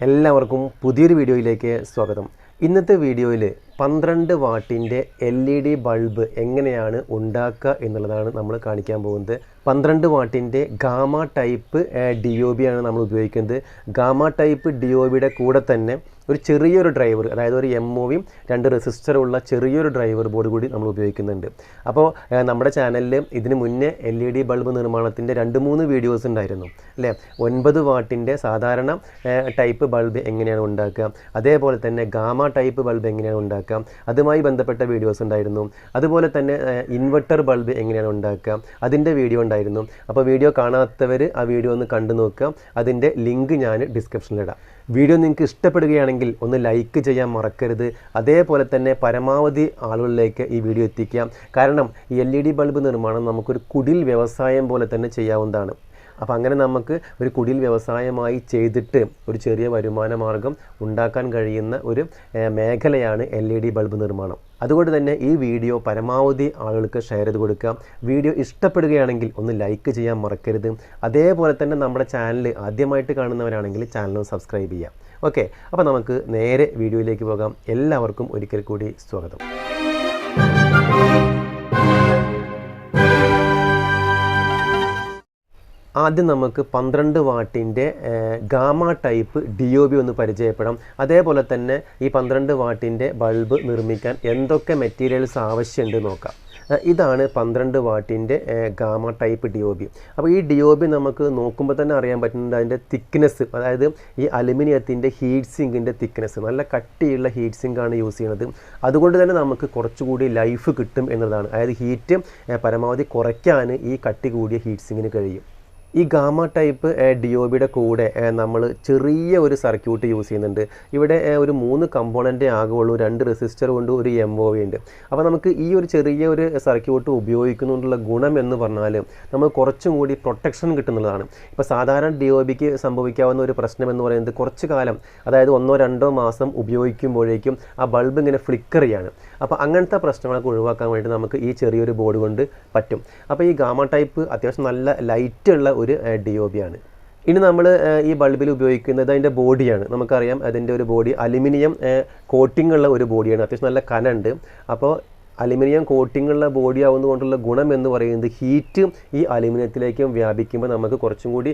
എല്ലാവർക്കും പുതിയൊരു വീഡിയോയിലേക്ക് സ്വാഗതം. ഇന്നത്തെ വീഡിയോയിൽ 12 വാട്ടിൻ്റെ LED ബൾബ് എങ്ങനെയാണ് ഉണ്ടാക്കുക എന്നുള്ളതാണ് നമ്മൾ കാണിക്കാൻ പോകുന്നത്. 12 വാട്ടിൻ്റെ ഗാമ ടൈപ്പ് DOB ആണ് നമ്മൾ ഉപയോഗിക്കുന്നത്. ഗാമ ടൈപ്പ് DOBയുടെ കൂടെ തന്നെ ഒരു ചെറിയൊരു ഡ്രൈവർ, അതായത് ഒരു MOVയും 2 റെസിസ്റ്ററുള്ള ചെറിയൊരു ഡ്രൈവർ ബോർഡ് കൂടി നമ്മൾ ഉപയോഗിക്കുന്നുണ്ട്. അപ്പോൾ നമ്മുടെ ചാനലിൽ ഇതിന് മുന്നേ LED ബൾബ് നിർമ്മാണത്തിൻ്റെ 2-3 വീഡിയോസ് ഉണ്ടായിരുന്നു അല്ലേ. 9 വാട്ടിൻ്റെ സാധാരണ ടൈപ്പ് ബൾബ് എങ്ങനെയാണ് ഉണ്ടാക്കുക, അതേപോലെ തന്നെ ഗാമ ടൈപ്പ് ബൾബ് എങ്ങനെയാണ് ഉണ്ടാക്കുക, അതുമായി ബന്ധപ്പെട്ട വീഡിയോസ് ഉണ്ടായിരുന്നു. അതുപോലെ തന്നെ ഇൻവെർട്ടർ ബൾബ് എങ്ങനെയാണ് ഉണ്ടാക്കുക, അതിൻ്റെ വീഡിയോ ഉണ്ടായിരുന്നു. അപ്പോൾ വീഡിയോ കാണാത്തവർ ആ വീഡിയോ ഒന്ന് കണ്ടു നോക്കുക. അതിൻ്റെ ലിങ്ക് ഞാൻ ഡിസ്ക്രിപ്ഷനിലിടാം. വീഡിയോ നിങ്ങൾക്ക് ഇഷ്ടപ്പെടുകയാണെങ്കിൽ ഒന്ന് ലൈക്ക് ചെയ്യാൻ മറക്കരുത്. അതേപോലെ തന്നെ പരമാവധി ആളുകളിലേക്ക് ഈ വീഡിയോ എത്തിക്കാം. കാരണം ഈ LED ബൾബ് നിർമ്മാണം നമുക്കൊരു കുടിൽ വ്യവസായം പോലെ തന്നെ ചെയ്യാവുന്നതാണ്. അപ്പോൾ അങ്ങനെ നമുക്ക് ഒരു കുടിൽ വ്യവസായമായി ചെയ്തിട്ട് ഒരു ചെറിയ വരുമാന മാർഗം ഉണ്ടാക്കാൻ കഴിയുന്ന ഒരു മേഖലയാണ് LED ബൾബ് നിർമ്മാണം. അതുകൊണ്ട് തന്നെ ഈ വീഡിയോ പരമാവധി ആളുകൾക്ക് ഷെയർ ചെയ്ത് കൊടുക്കാം. വീഡിയോ ഇഷ്ടപ്പെടുകയാണെങ്കിൽ ഒന്ന് ലൈക്ക് ചെയ്യാൻ മറക്കരുത്. അതേപോലെ തന്നെ നമ്മുടെ ചാനൽ ആദ്യമായിട്ട് കാണുന്നവരാണെങ്കിൽ ചാനൽ സബ്സ്ക്രൈബ് ചെയ്യാം. ഓക്കെ, അപ്പോൾ നമുക്ക് നേരെ വീഡിയോയിലേക്ക് പോകാം. എല്ലാവർക്കും ഒരിക്കൽ കൂടി സ്വാഗതം. ആദ്യം നമുക്ക് 12 വാട്ടിൻ്റെ ഗാമ ടൈപ്പ് DOB ഒന്ന് പരിചയപ്പെടാം. അതേപോലെ തന്നെ ഈ 12 വാട്ടിൻ്റെ ബൾബ് നിർമ്മിക്കാൻ എന്തൊക്കെ മെറ്റീരിയൽസ് ആവശ്യമുണ്ട് നോക്കാം. ഇതാണ് 12 വാട്ടിൻ്റെ ഗാമ ടൈപ്പ് DOB. അപ്പോൾ ഈ DOB നമുക്ക് നോക്കുമ്പോൾ തന്നെ അറിയാൻ പറ്റുന്നുണ്ട് അതിൻ്റെ തിക്നെസ്, അതായത് ഈ അലുമിനിയത്തിൻ്റെ ഹീറ്റ് സിങ്കിൻ്റെ തിക്നെസ്, നല്ല കട്ടിയുള്ള ഹീറ്റ് സിങ്കാണ് യൂസ് ചെയ്യുന്നത്. അതുകൊണ്ട് തന്നെ നമുക്ക് കുറച്ചുകൂടി ലൈഫ് കിട്ടും എന്നതാണ്. അതായത് ഹീറ്റ് പരമാവധി കുറയ്ക്കാൻ ഈ കട്ടി കൂടിയ ഹീറ്റ് സിങ്കിന് കഴിയും. ഈ ഗാമ ടൈപ്പ് DOBയുടെ കൂടെ നമ്മൾ ചെറിയ ഒരു സർക്യൂട്ട് യൂസ് ചെയ്യുന്നുണ്ട്. ഇവിടെ ഒരു 3 കമ്പോണൻറ്റേ ആകുള്ളൂ, 2 റെസിസ്റ്റർ കൊണ്ട് ഒരു MOV ഉണ്ട്. അപ്പോൾ നമുക്ക് ഈ ഒരു ചെറിയ ഒരു സർക്യൂട്ട് ഉപയോഗിക്കുന്നതുകൊണ്ടുള്ള ഗുണം എന്ന് പറഞ്ഞാൽ നമുക്ക് കുറച്ചും കൂടി പ്രൊട്ടക്ഷൻ കിട്ടുന്നതാണ്. ഇപ്പോൾ സാധാരണ DOBക്ക് സംഭവിക്കാവുന്ന ഒരു പ്രശ്നം എന്ന് പറയുന്നത് കുറച്ച് കാലം, അതായത് 1-2 മാസം ഉപയോഗിക്കുമ്പോഴേക്കും ആ ബൾബ് ഇങ്ങനെ ഫ്ലിക്കർ ചെയ്യാണ്. അപ്പോൾ അങ്ങനത്തെ പ്രശ്നങ്ങളൊക്കെ ഒഴിവാക്കാൻ വേണ്ടി നമുക്ക് ഈ ചെറിയൊരു ബോർഡ് കൊണ്ട് പറ്റും. അപ്പോൾ ഈ ഗാമ ടൈപ്പ് അത്യാവശ്യം നല്ല ലൈറ്റുള്ള ഒരു DOB ആണ്. ഇനി നമ്മൾ ഈ ബൾബിൽ ഉപയോഗിക്കുന്നത് അതിൻ്റെ ബോഡിയാണ്. നമുക്കറിയാം അതിൻ്റെ ഒരു ബോഡി അലുമിനിയം കോട്ടിംഗ് ഉള്ള ഒരു ബോഡിയാണ്. അത്യാവശ്യം നല്ല കനമുണ്ട്. അപ്പോൾ അലുമിനിയം കോട്ടിംഗ് ഉള്ള ബോഡി ആവുന്നതുകൊണ്ടുള്ള ഗുണം എന്ന് പറയുന്നത് ഹീറ്റ് ഈ അലുമിനിയത്തിലേക്കും വ്യാപിക്കുമ്പോൾ നമുക്ക് കുറച്ചും കൂടി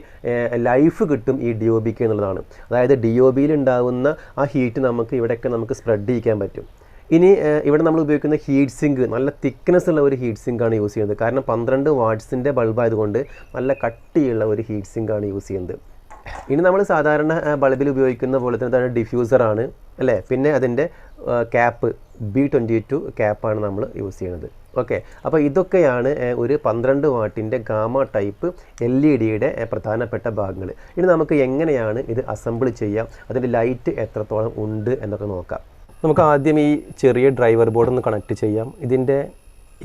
ലൈഫ് കിട്ടും ഈ DOBക്ക് എന്നുള്ളതാണ്. അതായത് DOBയിൽ ഉണ്ടാകുന്ന ആ ഹീറ്റ് നമുക്ക് ഇവിടെയൊക്കെ നമുക്ക് സ്പ്രെഡ് ചെയ്യിക്കാൻ പറ്റും. ഇനി ഇവിടെ നമ്മൾ ഉപയോഗിക്കുന്ന ഹീറ്റ് സിങ്ക് നല്ല തിക്നെസ് ഉള്ള ഒരു ഹീറ്റ് സിങ്കാണ് യൂസ് ചെയ്യുന്നത്. കാരണം 12 വാട്ട്സിൻ്റെ ബൾബായതുകൊണ്ട് നല്ല കട്ടിയുള്ള ഒരു ഹീറ്റ് സിങ്കാണ് യൂസ് ചെയ്യുന്നത്. ഇനി നമ്മൾ സാധാരണ ബൾബിൽ ഉപയോഗിക്കുന്ന പോലെ തന്നെ ഡിഫ്യൂസറാണ് അല്ലേ. പിന്നെ അതിൻ്റെ ക്യാപ്പ് B22 ക്യാപ്പാണ് നമ്മൾ യൂസ് ചെയ്യുന്നത്. ഓക്കെ, അപ്പോൾ ഇതൊക്കെയാണ് ഒരു 12 വാട്ടിൻ്റെ ഗാമ ടൈപ്പ് LEDയുടെ പ്രധാനപ്പെട്ട ഭാഗങ്ങൾ. ഇനി നമുക്ക് എങ്ങനെയാണ് ഇത് അസംബിൾ ചെയ്യാം, അതിൻ്റെ ലൈറ്റ് എത്രത്തോളം ഉണ്ട് എന്നൊക്കെ നോക്കാം. നമുക്ക് ആദ്യം ഈ ചെറിയ ഡ്രൈവർ ബോർഡ് ഒന്ന് കണക്ട് ചെയ്യാം. ഇതിൻ്റെ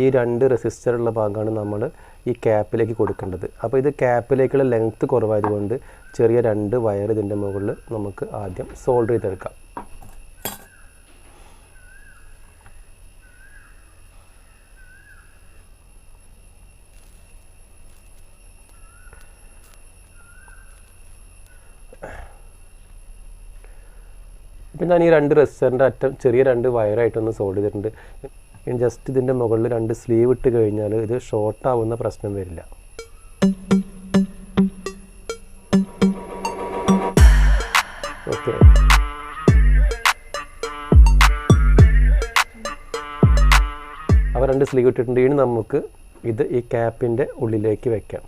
ഈ 2 റെസിസ്റ്ററുള്ള ഭാഗമാണ് നമ്മൾ ഈ ക്യാപ്പിലേക്ക് കൊടുക്കേണ്ടത്. അപ്പോൾ ഇത് ക്യാപ്പിലേക്കുള്ള ലെങ്ത്ത് കുറവായതുകൊണ്ട് ചെറിയ 2 വയർ ഇതിൻ്റെ മുകളിൽ നമുക്ക് ആദ്യം സോൾഡർ ചെയ്തെടുക്കാം. ഇപ്പം ഞാൻ ഈ 2 റെസിസ്റ്ററിൻ്റെ അറ്റം ചെറിയ 2 വയറായിട്ടൊന്ന് സോൾഡ് ചെയ്തിട്ടുണ്ട്. ഇനി ജസ്റ്റ് ഇതിൻ്റെ മുകളിൽ 2 സ്ലീവ് ഇട്ട് കഴിഞ്ഞാൽ ഇത് ഷോർട്ട് ആവുന്ന പ്രശ്നം വരില്ല. ഓക്കെ, അപ്പോൾ 2 സ്ലീവ് ഇട്ടിട്ടുണ്ട്. ഇനി നമുക്ക് ഇത് ഈ ക്യാപ്പിൻ്റെ ഉള്ളിലേക്ക് വെക്കാം.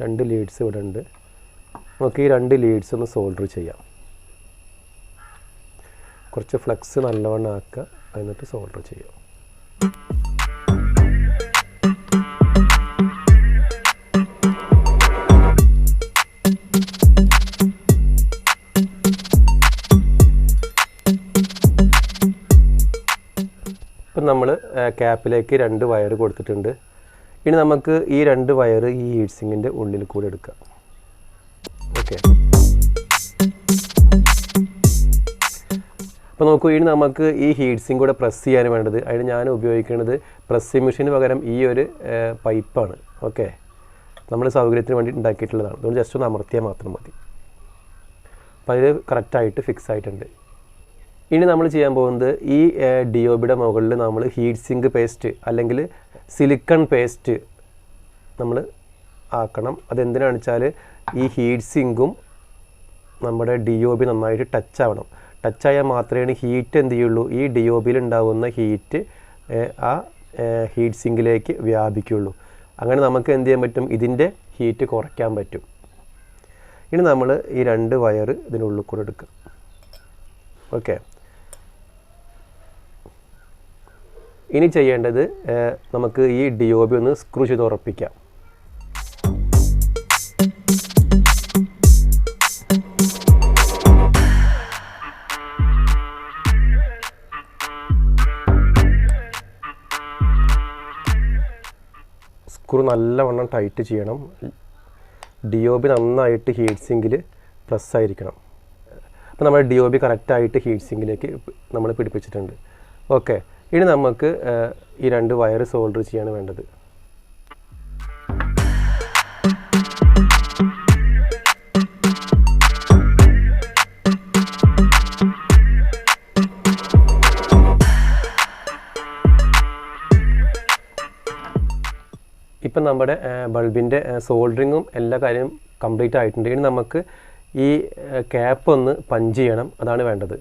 രണ്ട് ലീഡ്സ് ഇവിടെ ഉണ്ട്. നമുക്ക് ഈ 2 ലീഡ്സ് ഒന്ന് സോൾഡർ ചെയ്യാം. കുറച്ച് ഫ്ലക്സ് നല്ലവണ്ണം ആക്കുക, എന്നിട്ട് സോൾഡർ ചെയ്യാം. ഇപ്പം നമ്മൾ ക്യാപ്പിലേക്ക് 2 വയർ കൊടുത്തിട്ടുണ്ട്. ഇനി നമുക്ക് ഈ 2 വയർ ഈ ഹീറ്റ് സിങ്കിൻ്റെ ഉള്ളിൽ കൂടെ എടുക്കാം. ഓക്കെ, അപ്പോൾ ഇപ്പോൾ നോക്കൂ, ഇനി നമുക്ക് ഈ ഹീറ്റ് സിങ്ക് കൂടെ പ്രസ് ചെയ്യാൻ വേണ്ടത്. അതിന് ഞാൻ ഉപയോഗിക്കുന്നത് പ്രസ്സിങ് മെഷീന് പകരം ഈ ഒരു പൈപ്പാണ്. ഓക്കെ, നമ്മൾ സൗകര്യത്തിന് വേണ്ടി ഉണ്ടാക്കിയിട്ടുള്ളതാണ്. അതുകൊണ്ട് ജസ്റ്റ് ഒന്ന് അമർത്തിയാൽ മാത്രം മതി. അപ്പോൾ അതിൽ കറക്റ്റായിട്ട് ഫിക്സ് ആയിട്ടുണ്ട്. ഇനി നമ്മൾ ചെയ്യാൻ പോകുന്നത് ഈ DOBയുടെ മുകളിൽ നമ്മൾ ഹീറ്റ് സിങ്ക് പേസ്റ്റ് അല്ലെങ്കിൽ സിലിക്കൺ പേസ്റ്റ് നമ്മൾ ആക്കണം. അതെന്തിനാണെന്ന് വെച്ചാൽ ഈ ഹീറ്റ് സിങ്കും നമ്മുടെ DOB നന്നായിട്ട് ടച്ച് ആവണം. ടച്ചായാൽ മാത്രമേ ഹീറ്റ് എന്ത് ചെയ്യുള്ളൂ, ഈ DOBയിൽ ഉണ്ടാകുന്ന ഹീറ്റ് ആ ഹീറ്റ് സിങ്കിലേക്ക് വ്യാപിക്കുള്ളൂ. അങ്ങനെ നമുക്ക് എന്ത് ചെയ്യാൻ പറ്റും, ഇതിൻ്റെ ഹീറ്റ് കുറയ്ക്കാൻ പറ്റും. ഇനി നമ്മൾ ഈ 2 വയർ ഇതിനുള്ളിൽ കൂടെ എടുക്കുക. ഓക്കെ, ഇനി ചെയ്യേണ്ടത് നമുക്ക് ഈ DOB ഒന്ന് സ്ക്രൂ ചെയ്ത് ഉറപ്പിക്കാം. സ്ക്രൂ നല്ലവണ്ണം ടൈറ്റ് ചെയ്യണം. DOB നന്നായിട്ട് ഹീറ്റ് സിങ്കിൽ പ്രസ് ആയിരിക്കണം. അപ്പോൾ നമ്മുടെ DOB കറക്റ്റായിട്ട് ഹീറ്റ് സിങ്കിലേക്ക് നമ്മൾ പിടിപ്പിച്ചിട്ടുണ്ട്. ഓക്കെ, ഇനി നമുക്ക് ഈ 2 വയർ സോൾഡർ ചെയ്യാണ് വേണ്ടത്. ഇപ്പം നമ്മുടെ ബൾബിൻ്റെ സോൾഡറിങ്ങും എല്ലാ കാര്യവും കംപ്ലീറ്റ് ആയിട്ടുണ്ട്. ഇനി നമുക്ക് ഈ ക്യാപ്പ് ഒന്ന് പഞ്ച് ചെയ്യണം, അതാണ് വേണ്ടത്.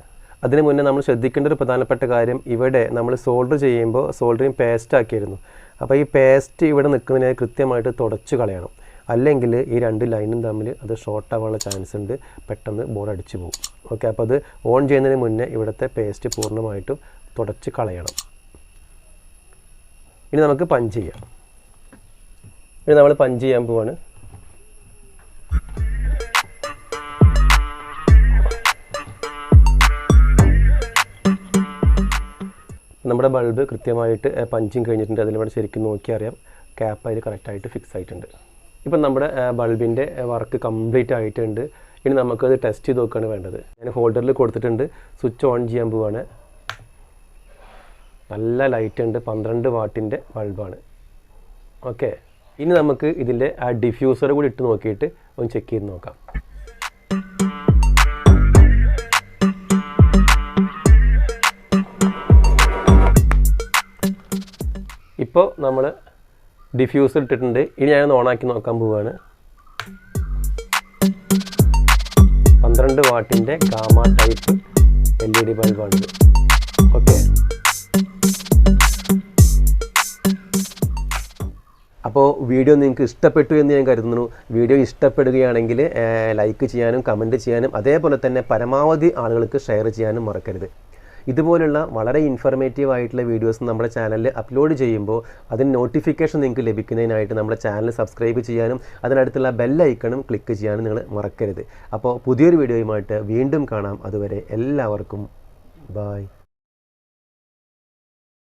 അതിന് മുന്നേ നമ്മൾ ശ്രദ്ധിക്കേണ്ട ഒരു പ്രധാനപ്പെട്ട കാര്യം, ഇവിടെ നമ്മൾ സോൾഡർ ചെയ്യുമ്പോൾ സോൾഡറിങ് പേസ്റ്റ് ആക്കിയിരുന്നു. അപ്പോൾ ഈ പേസ്റ്റ് ഇവിടെ നിൽക്കുന്നതിനെ കൃത്യമായിട്ട് തുടച്ച് കളയണം. അല്ലെങ്കിൽ ഈ 2 ലൈനും തമ്മിൽ അത് ഷോർട്ട് ആവാനുള്ള ചാൻസ് ഉണ്ട്, പെട്ടെന്ന് ബോർഡ് അടിച്ചു പോകും. ഓക്കെ, അപ്പോൾ അത് ഓൺ ചെയ്യുന്നതിന് മുന്നേ ഇവിടുത്തെ പേസ്റ്റ് പൂർണ്ണമായിട്ടും തുടച്ച് കളയണം. ഇനി നമുക്ക് പഞ്ച് ചെയ്യാം. ഇനി നമ്മൾ പഞ്ച് ചെയ്യാൻ പോവാണ്. നമ്മുടെ ബൾബ് കൃത്യമായിട്ട് പഞ്ചിങ് കഴിഞ്ഞിട്ടുണ്ട്. അതിലൂടെ ശരിക്കും നോക്കിയാൽ അറിയാം ക്യാപ്പ് അതിൽ കറക്റ്റായിട്ട് ഫിക്സ് ആയിട്ടുണ്ട്. ഇപ്പം നമ്മുടെ ബൾബിൻ്റെ വർക്ക് കംപ്ലീറ്റ് ആയിട്ടുണ്ട്. ഇനി നമുക്കത് ടെസ്റ്റ് ചെയ്ത് നോക്കുകയാണ് വേണ്ടത്. ഞാൻ ഹോൾഡറിൽ കൊടുത്തിട്ടുണ്ട്. സ്വിച്ച് ഓൺ ചെയ്യാൻ പോവാണ്. നല്ല ലൈറ്റ് ഉണ്ട്, 12 വാട്ടിൻ്റെ ബൾബാണ്. ഓക്കെ, ഇനി നമുക്ക് ഇതിൻ്റെ ആ ഡിഫ്യൂസർ കൂടി ഇട്ട് നോക്കിയിട്ട് ഒന്ന് ചെക്ക് ചെയ്ത് നോക്കാം. ഇപ്പോൾ നമ്മൾ ഡിഫ്യൂസർ ഇട്ടിട്ടുണ്ട്. ഇനി ഞാനൊന്ന് ഓണാക്കി നോക്കാൻ പോവുകയാണ്. 12 വാട്ടിൻ്റെ ഗാമ ടൈപ്പ് LED ബൾബാണിത്. ഓക്കെ, അപ്പോൾ വീഡിയോ നിങ്ങൾക്ക് ഇഷ്ടപ്പെട്ടു എന്ന് ഞാൻ കരുതുന്നു. വീഡിയോ ഇഷ്ടപ്പെടുകയാണെങ്കിൽ ലൈക്ക് ചെയ്യാനും കമൻറ്റ് ചെയ്യാനും അതേപോലെ തന്നെ പരമാവധി ആളുകൾക്ക് ഷെയർ ചെയ്യാനും മറക്കരുത്. ഇതുപോലുള്ള വളരെ ഇൻഫർമേറ്റീവ് ആയിട്ടുള്ള വീഡിയോസ് നമ്മുടെ ചാനലിൽ അപ്ലോഡ് ചെയ്യുമ്പോൾ അതിന് നോട്ടിഫിക്കേഷൻ നിങ്ങൾക്ക് ലഭിക്കുന്നതിനായിട്ട് നമ്മുടെ ചാനൽ സബ്സ്ക്രൈബ് ചെയ്യാനും അതിനടുത്തുള്ള ബെൽ ഐക്കണും ക്ലിക്ക് ചെയ്യാനും നിങ്ങൾ മറക്കരുത്. അപ്പോൾ പുതിയൊരു വീഡിയോയുമായിട്ട് വീണ്ടും കാണാം. അതുവരെ എല്ലാവർക്കും ബൈ.